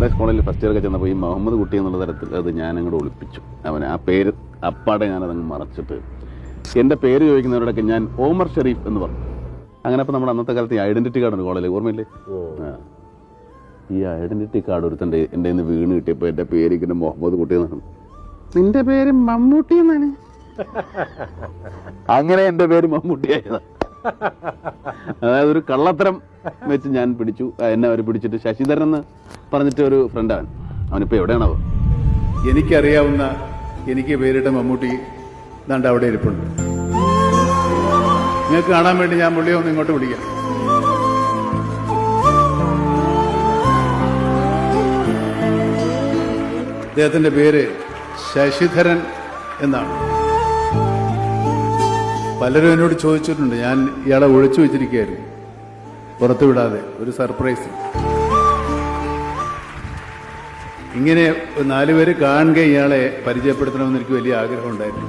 RS കോളേജിൽ first ഇയറൊക്കെ ചെന്നപ്പോൾ ഈ മുഹമ്മദ് കുട്ടി എന്നുള്ള തരത്തിൽ അത് ഞാൻ അങ്ങോട്ട് ഒളിപ്പിച്ചു. അവന് ആ പേര് അപ്പാടെ ഞാനതങ്ങ് മറച്ചിട്ട് എൻ്റെ പേര് ചോദിക്കുന്നവരോടൊക്കെ ഞാൻ ഓമർ ഷെരീഫ് എന്ന് പറഞ്ഞു. അങ്ങനെ അപ്പോൾ നമ്മുടെ അന്നത്തെ കാലത്ത് ഈ ഐഡന്റിറ്റി കാർഡ് ഉണ്ട് കോളേജിൽ, ഓർമ്മയില്ലേ? ഈ ഐഡന്റിറ്റി കാർഡ് ഒരുത്തൻ്റെ എൻ്റെ നിന്ന് വീണ് കിട്ടിയപ്പോൾ എൻ്റെ പേര് ഇങ്ങനെ മുഹമ്മദ് കുട്ടി എന്നാണ്. നിന്റെ പേര് മമ്മൂട്ടി എന്നാണ്. അങ്ങനെ എൻ്റെ പേര് മമ്മൂട്ടിയായതാണ്. അതായത് ഒരു കള്ളത്തരം വെച്ച് ഞാൻ പിടിച്ചു. എന്നെ അവർ പിടിച്ചിട്ട് ശശിധരൻ എന്ന് പറഞ്ഞിട്ട് ഒരു ഫ്രണ്ടാണ്. അവനിപ്പോൾ എവിടെയാണോ? എനിക്കറിയാവുന്ന എനിക്ക് പേരിട്ട മമ്മൂട്ടി ദാണ്ട് അവിടെ ഇരിപ്പുണ്ട്. നിങ്ങൾക്ക് കാണാൻ വേണ്ടി ഞാൻ പുള്ളിയെ ഒന്ന് ഇങ്ങോട്ട് വിളിക്കാം. അദ്ദേഹത്തിന്റെ പേര് ശശിധരൻ എന്നാണ്. പലരും എന്നോട് ചോദിച്ചിട്ടുണ്ട്. ഞാൻ ഇയാളെ ഒളിച്ചു വെച്ചിരിക്കുകയായിരുന്നു, പുറത്തുവിടാതെ, ഒരു സർപ്രൈസ്. ഇങ്ങനെ 4 പേര് കാണുക ഇയാളെ പരിചയപ്പെടുത്തണമെന്ന് എനിക്ക് വലിയ ആഗ്രഹം ഉണ്ടായിരുന്നു.